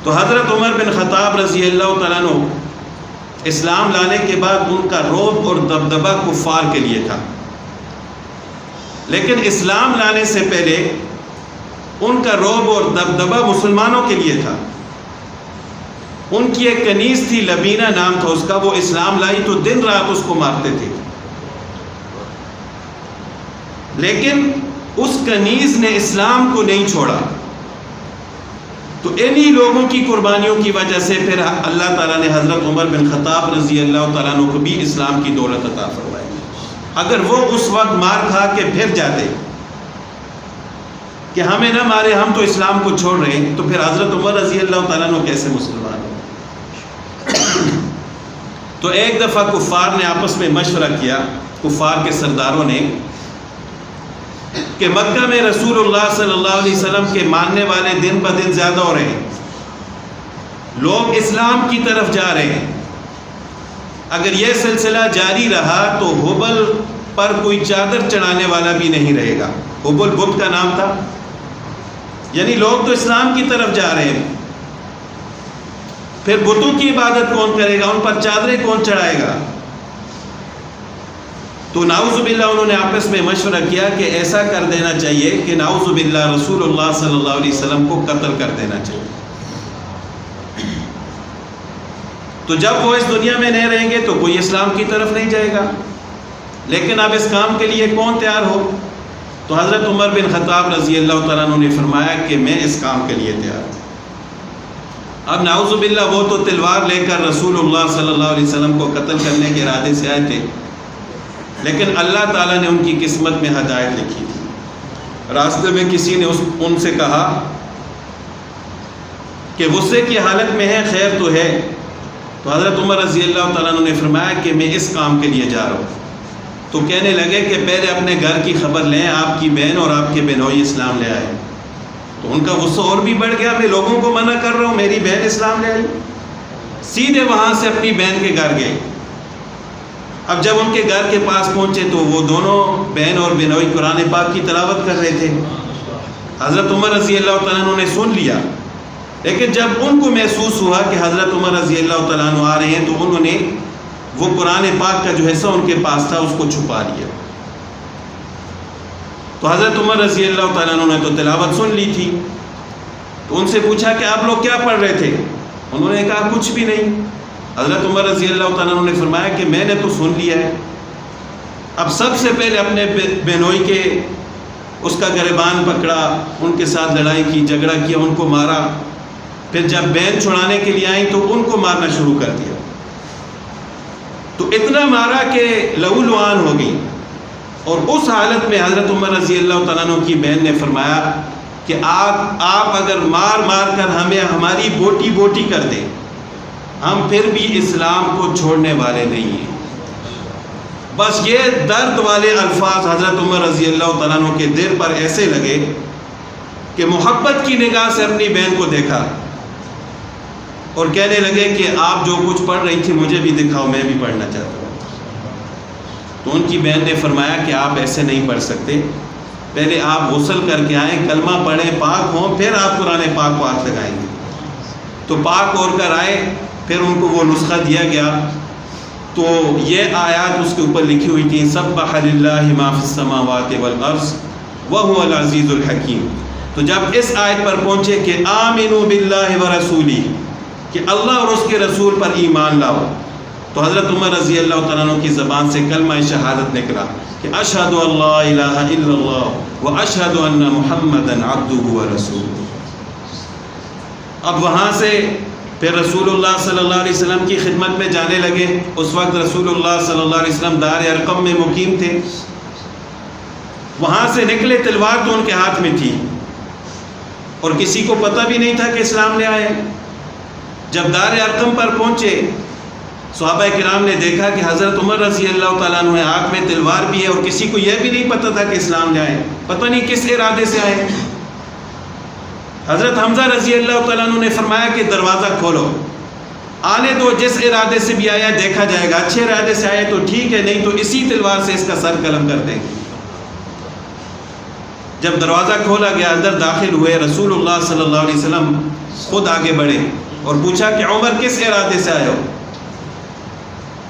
تو حضرت عمر بن خطاب رضی اللہ تعالیٰ عنہ اسلام لانے کے بعد ان کا رعب اور دبدبہ کفار کے لیے تھا، لیکن اسلام لانے سے پہلے ان کا رعب اور دبدبہ مسلمانوں کے لیے تھا۔ ان کی ایک کنیز تھی، لبینہ نام تھا اس کا، وہ اسلام لائی تو دن رات اس کو مارتے تھے، لیکن اس کنیز نے اسلام کو نہیں چھوڑا۔ تو انہی لوگوں کی قربانیوں کی وجہ سے پھر اللہ تعالیٰ نے حضرت عمر بن خطاب رضی اللہ تعالیٰ عنہ کو بھی اسلام کی دولت عطا فرمائی۔ اگر وہ اس وقت مار کھا کے پھر جاتے کہ ہمیں نہ مارے، ہم تو اسلام کو چھوڑ رہے ہیں، تو پھر حضرت عمر رضی اللہ تعالیٰ عنہ کیسے مسلمان ہو؟ تو ایک دفعہ کفار نے آپس میں مشورہ کیا، کفار کے سرداروں نے، کہ مکہ میں رسول اللہ صلی اللہ علیہ وسلم کے ماننے والے دن بہ دن زیادہ ہو رہے ہیں، لوگ اسلام کی طرف جا رہے ہیں، اگر یہ سلسلہ جاری رہا تو ہبل پر کوئی چادر چڑھانے والا بھی نہیں رہے گا۔ ہبل بت کا نام تھا، یعنی لوگ تو اسلام کی طرف جا رہے ہیں، پھر بتوں کی عبادت کون کرے گا، ان پر چادریں کون چڑھائے گا؟ تو نعوذ باللہ انہوں نے آپس میں مشورہ کیا کہ ایسا کر دینا چاہیے کہ نعوذ باللہ رسول اللہ صلی اللہ علیہ وسلم کو قتل کر دینا چاہیے، تو جب وہ اس دنیا میں نہیں رہیں گے تو کوئی اسلام کی طرف نہیں جائے گا، لیکن اب اس کام کے لیے کون تیار ہو؟ تو حضرت عمر بن خطاب رضی اللہ تعالیٰ عنہ نے فرمایا کہ میں اس کام کے لیے تیار ہوں۔ اب نعوذ باللہ وہ تو تلوار لے کر رسول اللہ صلی اللہ علیہ وسلم کو قتل کرنے کے ارادے سے آئے تھے، لیکن اللہ تعالیٰ نے ان کی قسمت میں ہدایت لکھی تھی۔ راستے میں کسی نے ان سے کہا کہ غصے کی حالت میں ہے، خیر تو ہے؟ تو حضرت عمر رضی اللہ تعالیٰ عنہ نے فرمایا کہ میں اس کام کے لیے جا رہا ہوں۔ تو کہنے لگے کہ پہلے اپنے گھر کی خبر لیں، آپ کی بہن اور آپ کے بہنوئی اسلام لے آئے۔ تو ان کا غصہ اور بھی بڑھ گیا، میں لوگوں کو منع کر رہا ہوں، میری بہن اسلام لے آئی۔ سیدھے وہاں سے اپنی بہن کے گھر گئے۔ اب جب ان کے گھر کے پاس پہنچے تو وہ دونوں بہن اور بہنوئی قرآن پاک کی تلاوت کر رہے تھے۔ حضرت عمر رضی اللہ تعالیٰ عنہ نے سن لیا، لیکن جب ان کو محسوس ہوا کہ حضرت عمر رضی اللہ تعالیٰ عنہ آ رہے ہیں تو انہوں نے وہ قرآن پاک کا جو حصہ ان کے پاس تھا اس کو چھپا لیا۔ تو حضرت عمر رضی اللہ تعالیٰ عنہ نے تو تلاوت سن لی تھی، تو ان سے پوچھا کہ آپ لوگ کیا پڑھ رہے تھے؟ انہوں نے کہا کچھ بھی نہیں۔ حضرت عمر رضی اللہ تعالیٰ عنہ نے فرمایا کہ میں نے تو سن لیا ہے۔ اب سب سے پہلے اپنے بہنوئی کے اس کا گریبان پکڑا، ان کے ساتھ لڑائی کی، جھگڑا کیا، ان کو مارا، پھر جب بہن چھڑانے کے لیے آئیں تو ان کو مارنا شروع کر دیا، تو اتنا مارا کہ لہو لعان ہو گئی۔ اور اس حالت میں حضرت عمر رضی اللہ تعالیٰ عنہ کی بہن نے فرمایا کہ آپ اگر مار مار کر ہمیں ہماری بوٹی بوٹی کر دیں، ہم پھر بھی اسلام کو چھوڑنے والے نہیں ہیں۔ بس یہ درد والے الفاظ حضرت عمر رضی اللہ تعالیٰ عنہ کے دل پر ایسے لگے کہ محبت کی نگاہ سے اپنی بہن کو دیکھا اور کہنے لگے کہ آپ جو کچھ پڑھ رہی تھی مجھے بھی دکھاؤ، میں بھی پڑھنا چاہتا ہوں۔ تو ان کی بہن نے فرمایا کہ آپ ایسے نہیں پڑھ سکتے، پہلے آپ غسل کر کے آئیں، کلمہ پڑھیں، پاک ہوں، پھر آپ قرآن پاک کو ہاتھ لگائیں گے۔ تو پاک ہو کر آئے، پھر ان کو وہ نسخہ دیا گیا، تو یہ آیات اس کے اوپر لکھی ہوئی تھیں، سبح للہ ما فی السماوات والارض وہو العزیز الحکیم۔ تو جب اس آیت پر پہنچے کہ آمنوا باللہ ورسولہ، کہ اللہ اور اس کے رسول پر ایمان لاؤ، تو حضرت عمر رضی اللہ تعالیٰ عنہ کی زبان سے کلمہ شہادت نکلا کہ اشہد ان لا الہ الا اللہ واشہد ان محمدا عبدہ ورسولہ۔ اب وہاں سے پھر رسول اللہ صلی اللہ علیہ وسلم کی خدمت میں جانے لگے۔ اس وقت رسول اللہ صلی اللہ علیہ وسلم دار ارقم میں مقیم تھے۔ وہاں سے نکلے، تلوار تو ان کے ہاتھ میں تھی اور کسی کو پتہ بھی نہیں تھا کہ اسلام لے آئے۔ جب دار ارقم پر پہنچے، صحابہ کرام نے دیکھا کہ حضرت عمر رضی اللہ تعالیٰ عنہ ہاتھ میں تلوار بھی ہے اور کسی کو یہ بھی نہیں پتہ تھا کہ اسلام لے آئے، پتہ نہیں کس ارادے سے آئے۔ حضرت حمزہ رضی اللہ تعالیٰ عنہ نے فرمایا کہ دروازہ کھولو، آنے دو، جس ارادے سے بھی آیا دیکھا جائے گا، اچھے ارادے سے آئے تو ٹھیک ہے، نہیں تو اسی تلوار سے اس کا سر قلم کر دیں گے۔ جب دروازہ کھولا گیا اندر داخل ہوئے، رسول اللہ صلی اللہ علیہ وسلم خود آگے بڑھے اور پوچھا کہ عمر کس ارادے سے آئے ہو؟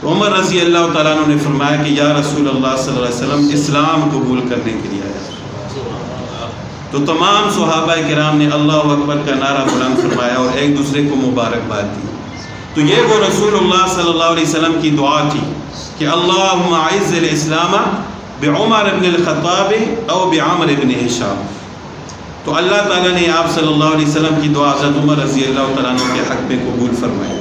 تو عمر رضی اللہ تعالیٰ عنہ نے فرمایا کہ یا رسول اللہ صلی اللہ علیہ وسلم اسلام قبول کرنے کے لیے آیا۔ تو تمام صحابہ کرام نے اللہ اکبر کا نعرہ بلند فرمایا اور ایک دوسرے کو مبارکباد دی۔ تو یہ وہ رسول اللہ صلی اللہ علیہ وسلم کی دعا تھی کہ اللہم اعز الاسلام بعمر بن الخطاب او بعمر بن ہشام۔ تو اللہ تعالیٰ نے آپ صلی اللہ علیہ وسلم کی دعا حضرت عمر رضی اللہ تعالیٰ عنہ کے حق میں قبول فرمائی۔